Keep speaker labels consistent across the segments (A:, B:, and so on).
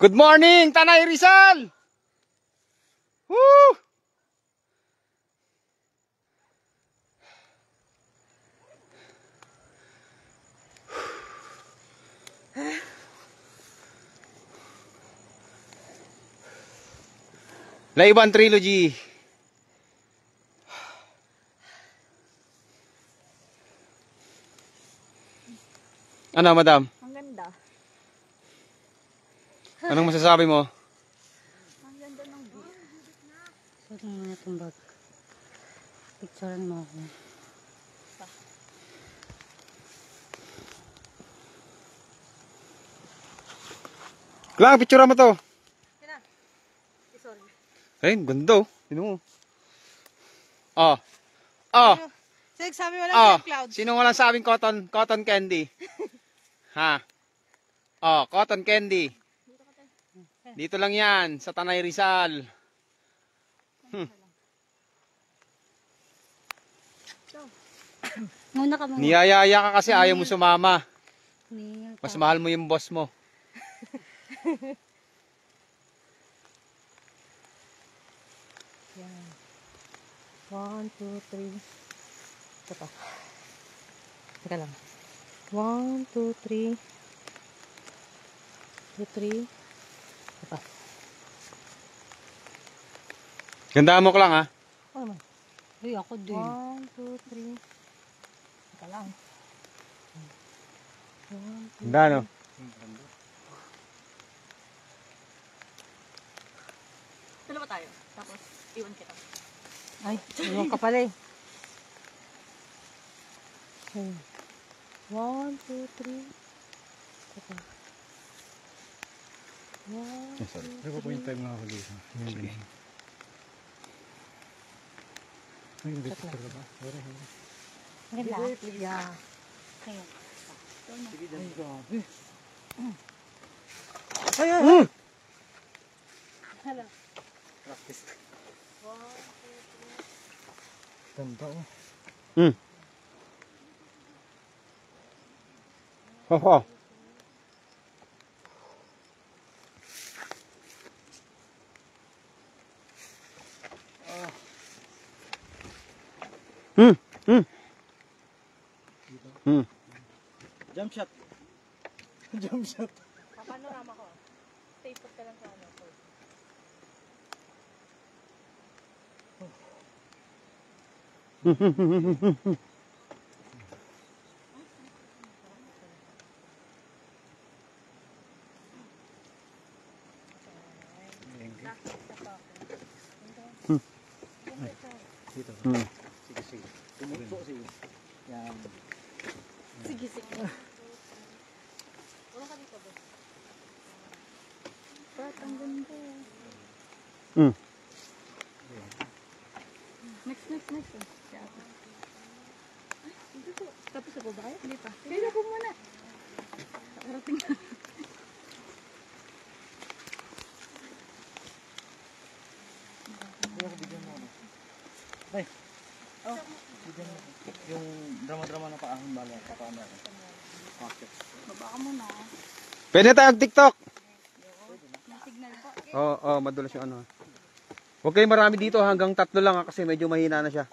A: Good morning, Tanay Rizal! Woo! Laiban Trilogy. Ano, madam?
B: Ang ganda.
A: Anong masasabi mo?
B: Ang ganda ng view.
C: Suot mo muna itong bag. Picturean mo ako.
A: Kailangan picture mo to.
B: Kina. Sorry.
A: Ayun, ganda oh. Sino mo? Oh. Oh.
B: Sabi mo lang
A: Oh.
B: sa clouds.
A: Sino walang sabing cotton candy? Ha? Oh, cotton candy. Dito lang yan, sa Tanay Rizal.
C: Muna ka muna.
A: Niyayaya ka kasi ayaw mo sumama.
C: Kneel ka.
A: Mas mahal mo yung boss mo.
C: Yan. 1, 2, 3. Ito pa. Teka lang. 1, 2, 3. 2, 3. Ito pa.
A: Ganda mo ko lang ha.
C: Ano naman? Uy, ako din. 1, 2, 3. Teka lang. 1, 2,
A: Ganda no?
B: Dalawa tayo. Tapos, iwan kita.
C: Ay, iwan ka pala eh. 1, 2, 3. Ito. 1,
A: Sorry. Pero po yung time na ako dito. Sige. Ay, hindi ko talaga ba?
C: Maganda. Yeah. Kaya.
A: Ay, grabe.
C: Ay, ay, ay.
B: Hello.
A: Practice. Ganda oh. Oho. Jump shot. Jump shot.
B: Papanorama ko. Stay put ka lang sa ano.
A: Dito. Sige, sige. Tumuto sige. Yan.
B: Sige, sige. Wala ka dito ba? Pat, ang ganda. Next. Ay, dito po. Tapos ako ba kayo? Hindi pa. Kaya ako muna. Parating na.
A: Ay. Oh. Yung drama-drama na paahon bala. Paano? Pocket.
B: Baba ka muna.
A: Pwede tayo TikTok.
B: May signal po.
A: Oo, madulas yung ano. Huwag kayo marami dito, hanggang 3 lang ha, kasi medyo mahina na siya.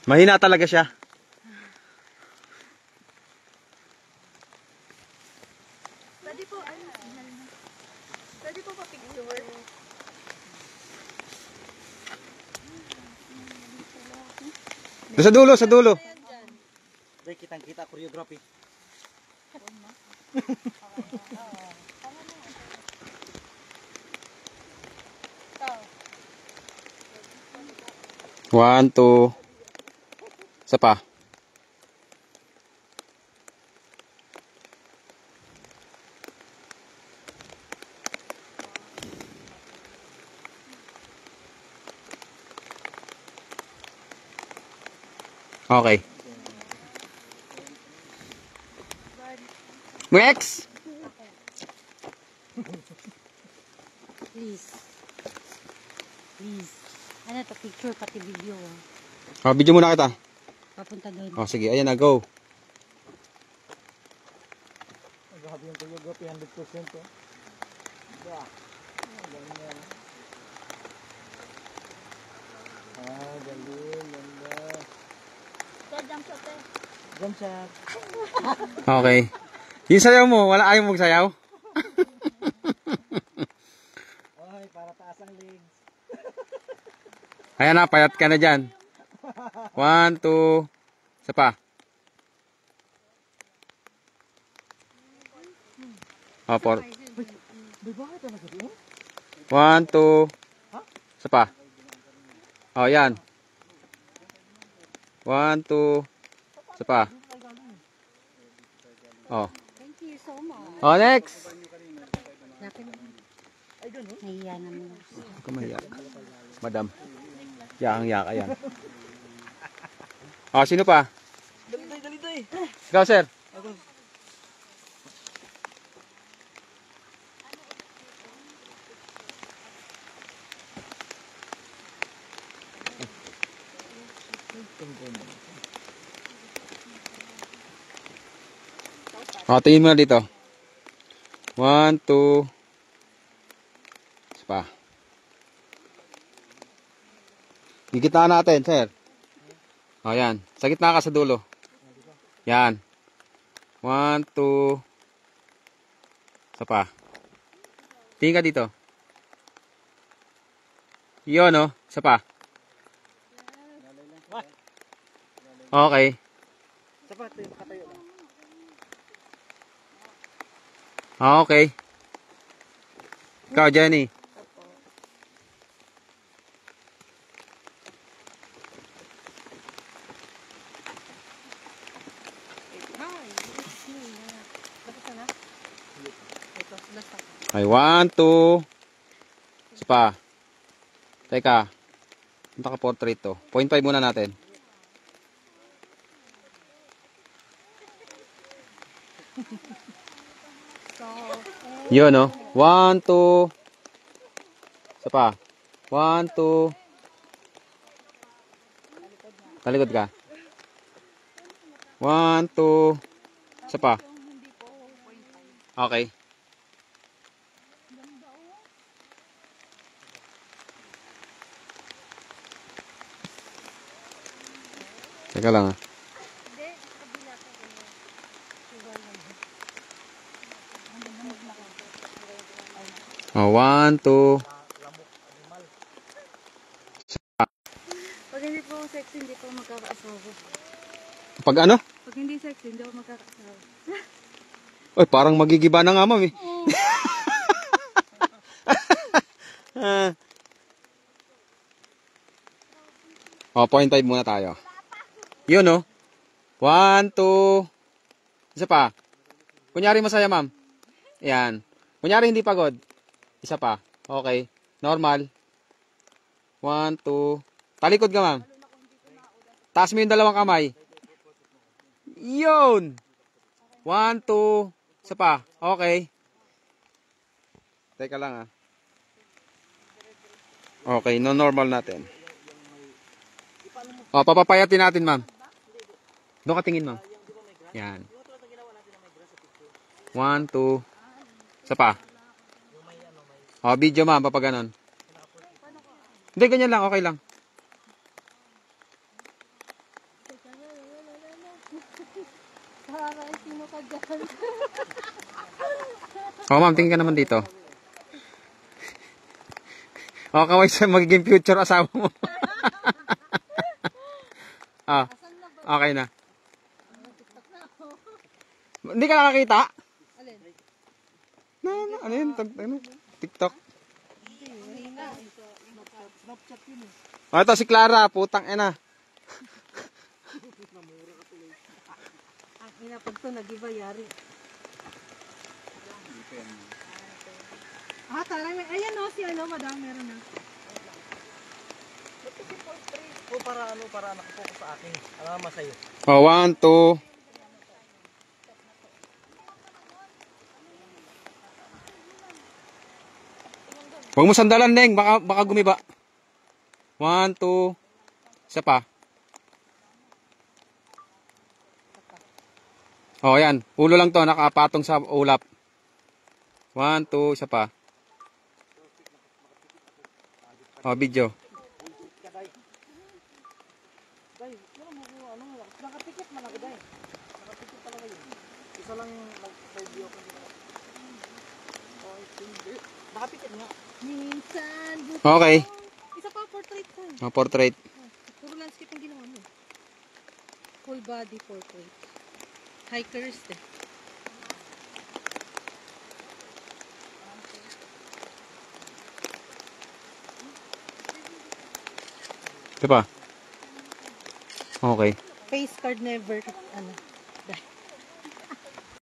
A: Mahina talaga siya.
B: Pwede po, ano, signal na. Pwede po pa-picture.
A: Sa dulo, sa dulo.
D: Dahil kitang-kita choreography.
A: One, two. Isa pa. Okay. Next.
C: Please. Please. Ano to, picture pati video.
A: Video muna kita.
C: Papunta doon.
A: Oh, sige, ayan na, go.
D: Grabe yung choreography, 100% oh. Diba? Ganyan. Galing, ganda.
B: Jump shot eh.
D: Jump shot.
A: Okay. Yung sayaw mo, wala ayaw magsayaw?
D: Ay, para taas ang legs.
A: Ayan na, payat ka na dyan. 1, 2, isa pa. Oh, 4.
D: May bahay talaga doon?
A: 1, 2, isa pa. Oh, yan. 1, 2, isa pa. Oh.
C: Thank you so much.
A: Oh, next.
C: Nahiya naman.
A: Huwag ka mahiya. Madam. Yakang-yaka yan. Oh, sino pa?
D: Dali.
A: Ikaw, sir.
D: Ako.
A: Oh, tingin mo na dito. 1, 2. Isa pa. Gigitaan natin, sir. Oh, yan. Sa gitna ka sa dulo. Yan. 1, 2. Isa pa. Tingin ka dito. Yun, oh. Isa pa. Okay.
D: Sapat, yung katayo lang.
A: Okay. Ikaw, Jenny. Ay, 1, 2. Isa pa. Teka. Punta ka portrait to. 0.5 muna natin. Yun, no? 1, 2. Isa pa. 1, 2. Talikod ka. 1, 2. Isa pa. Okay. Teka lang, ah. Oh, 1, 2.
B: Pag hindi po sexy, hindi po magkakaasawa.
A: Pag ano?
B: Pag hindi sexy, hindi ako magkakaasawa.
A: Ay, parang magigiba na nga, ma'am, eh. Oh, 0.5 muna tayo. Yun, no? 1, 2. Isa pa. Kunyari masaya, ma'am. Yan. Kunyari hindi pagod. Isa pa. Okay. Normal. 1, 2. Talikod ka, ma'am. Taas mo yung dalawang kamay. Yun. 1, 2. Isa pa. Okay. Teka lang, ah. Okay, no normal natin. O, papapayatin natin, ma'am. Doon ka tingin, ma'am. Yan. 1, 2. Isa pa. O, video, ma'am, papaganon. Hindi, ganyan lang, okay lang.
B: Para sino ka dyan?
A: O, ma'am, tingin ka naman dito. O, kaway sa magiging future asawa mo. Ah, okay na. Hindi ka nakakita? Ano yun? TikTok. O, ito si Clara. Putang ina.
B: Ang ina, pag ito nag-iba yari. Taray, ayan o, si ano, madam, meron na.
D: O para nakapokus sa akin. Alam mo sa'yo.
A: O, 1, 2. Huwag mo sandalan, Neng. Baka gumiba. 1, 2. Isa pa. Oh, yan. Ulo lang to, nakapatong sa ulap. 1, 2, isa pa. Oh, video.
D: Day, pero mo ano, nakapikit man ako, day. Nakapikit talaga yun. Isa lang yung nag-review ako dito. Oh, hindi. Nakapikit nga.
B: Minsan,
A: Okay.
B: isa pa, portrait ko.
A: Oh, portrait.
B: Puro landscape ang ginawa mo. Full body portrait. Hikers eh.
A: Isa pa. Okay.
B: Face card never, ano,